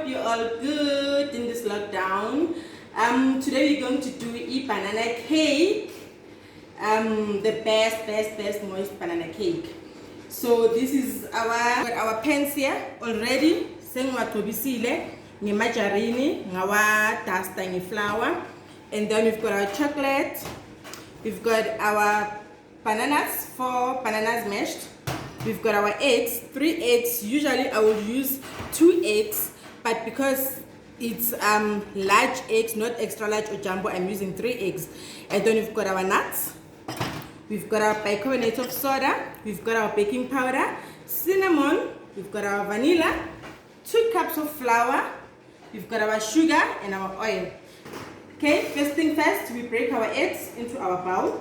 hope you're all good in this lockdown. Today we're going to do a banana cake. The best moist banana cake. So this is our pans here already. Sengwatobisile, ngimajarini, ngawa dasta flour, and then we've got our chocolate. We've got our bananas, 4 bananas mashed. We've got our eggs, 3 eggs. Usually I would use 2 eggs, but because it's large eggs, not extra large or jumbo, I'm using 3 eggs. And then we've got our nuts. We've got our bicarbonate of soda. We've got our baking powder, cinnamon. We've got our vanilla, 2 cups of flour. We've got our sugar and our oil. Okay, first thing first, we break our eggs into our bowl.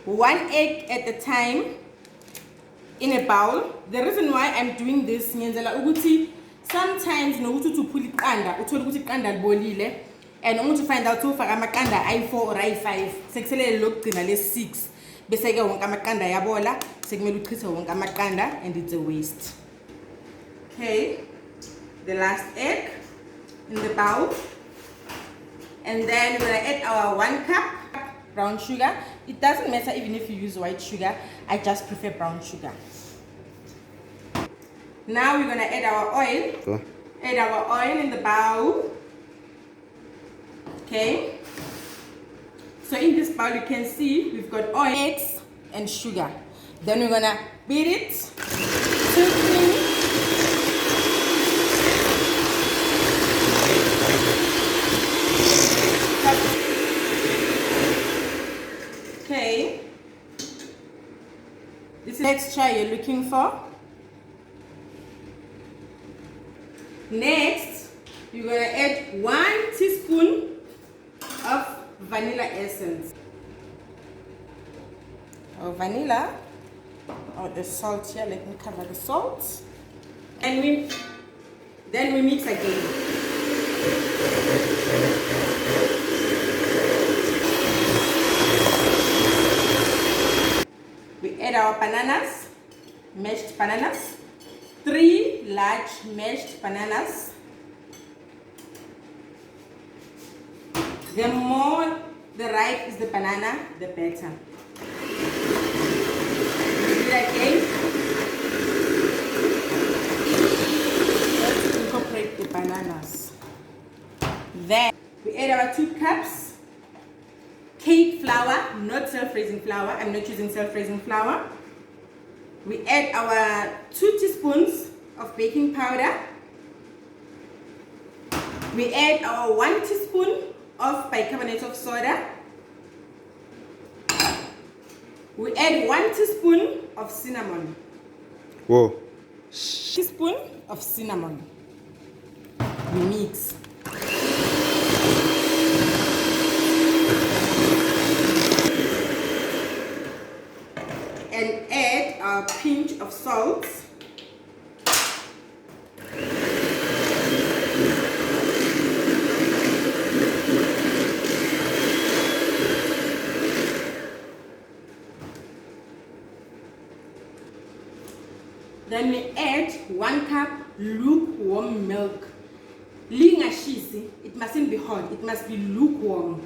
One egg at a time in a bowl. The reason why I'm doing this, sometimes no to pull it and I want to find out if I4 or I5. Sexually look to 6. And it's a waste. Okay, the last egg in the bowl. And then we're gonna add our 1 cup brown sugar. It doesn't matter even if you use white sugar. I just prefer brown sugar. Now we're gonna add our oil. Cool. Add our oil in the bowl. Okay. So in this bowl you can see we've got oil, eggs, and sugar. Then we're gonna beat it till creamy. Okay. This is the texture you're looking for. Next, you're gonna add 1 teaspoon of vanilla essence. Or vanilla, or the salt here. Let me cover the salt, and then we mix again. We add our bananas, mashed bananas, 3 large mashed bananas. The more the ripe is the banana, the better. Do it again. Let's incorporate the bananas. Then we add our 2 cups cake flour, not self-raising flour. I'm not using self-raising flour. We add our 2 teaspoons of baking powder. We add our 1 teaspoon of bicarbonate of soda. We add 1 teaspoon of cinnamon. Whoa. Teaspoon of cinnamon. We mix. And add a pinch of salt. Then we add 1 cup lukewarm milk. It mustn't be hot, it must be lukewarm.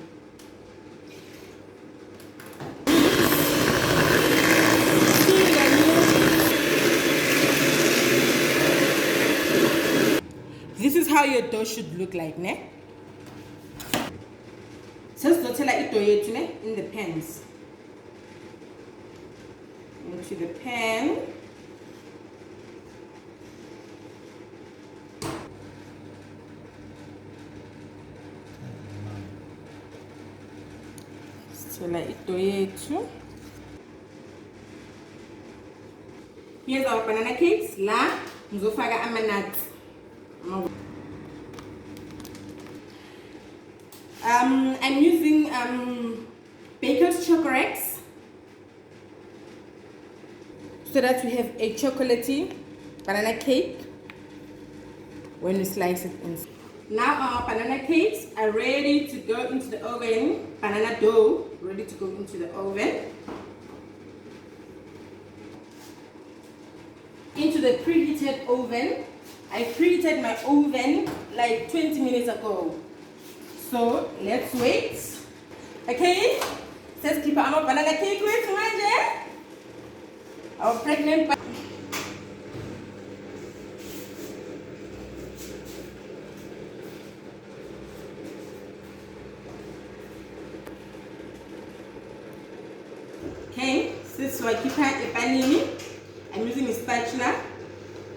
This is how your dough should look like, ne? In the pans. Into the pan. Here's our banana cakes. La mzofaka amanat. I'm using Baker's Chocorex so that we have a chocolatey banana cake when we slice it in. Now our banana cakes are ready to go into the oven. Banana dough ready to go into the oven. into the preheated oven. I preheated my oven like 20 minutes ago. So let's wait. Okay? Says keep our banana cake with manje. Our pregnant. Okay, this is why keep a panini. I'm using a spatula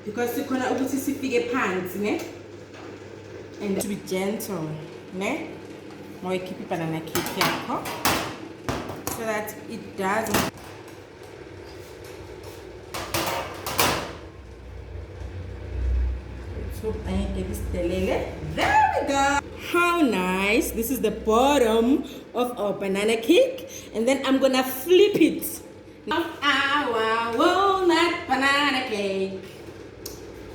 because you cannot put it pants, ne? And to be gentle, ne? More keep it banana cake here, so that it doesn't. So I get this telele. There we go. How nice! This is the bottom of our banana cake, and then I'm gonna flip it. Now our walnut banana cake.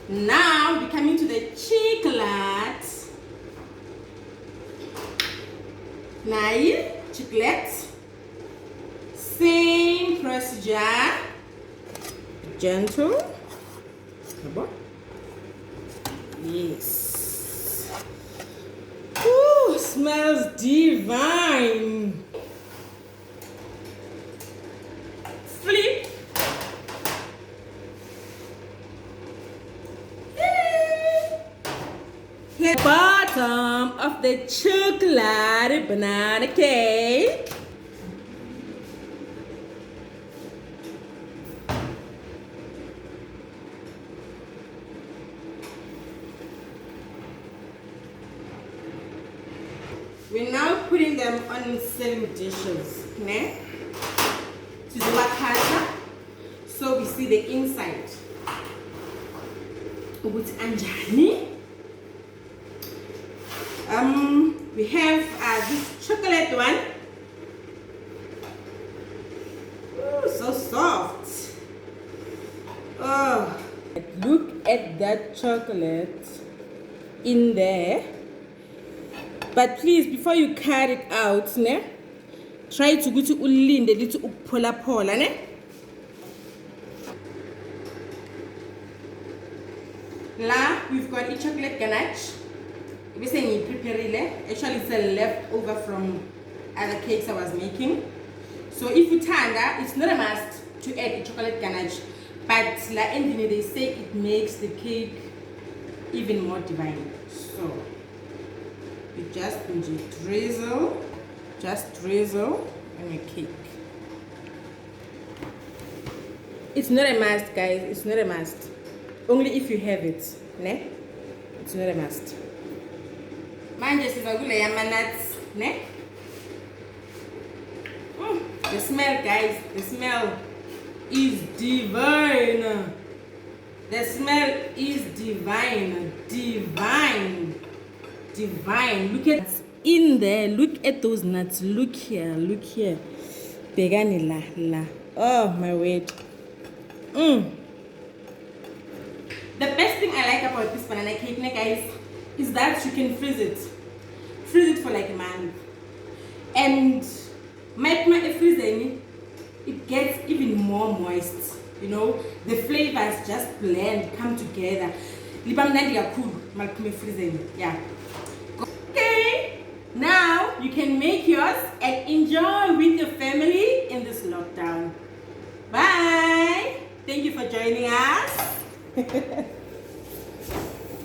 Now we're coming to the chocolate. Now chocolate. Same procedure. Gentle. Yes. Ooh, smells divine. Flip. Here, bottom of the chocolate banana cake. We're now putting them on serving dishes, ne? To the wakata, so we see the inside. With anjani. We have this chocolate one. Ooh, so soft. Oh, look at that chocolate in there. But please, before you cut it out, ne, try to go to ulinde little pola, ne. Now we've got a chocolate ganache. Actually, it's a leftover from other cakes I was making. So if you tanda, it's not a must to add a chocolate ganache, but la ending they say it makes the cake even more divine. So you just drizzle on your cake. It's not a must, guys. It's not a must. Only if you have it, ne? It's not a must. Manje sivagula yama nuts, ne? The smell, guys. The smell is divine. The smell is divine. Divine. Look at in there. Look at those nuts. Look here. Begani la. Oh my word. The best thing I like about this banana cake, guys, is that you can freeze it for like a month, and my freezing, it gets even more moist. You know, the flavors just blend, come together. Yeah. Okay, now you can make yours and enjoy with your family in this lockdown. Bye. Thank you for joining us.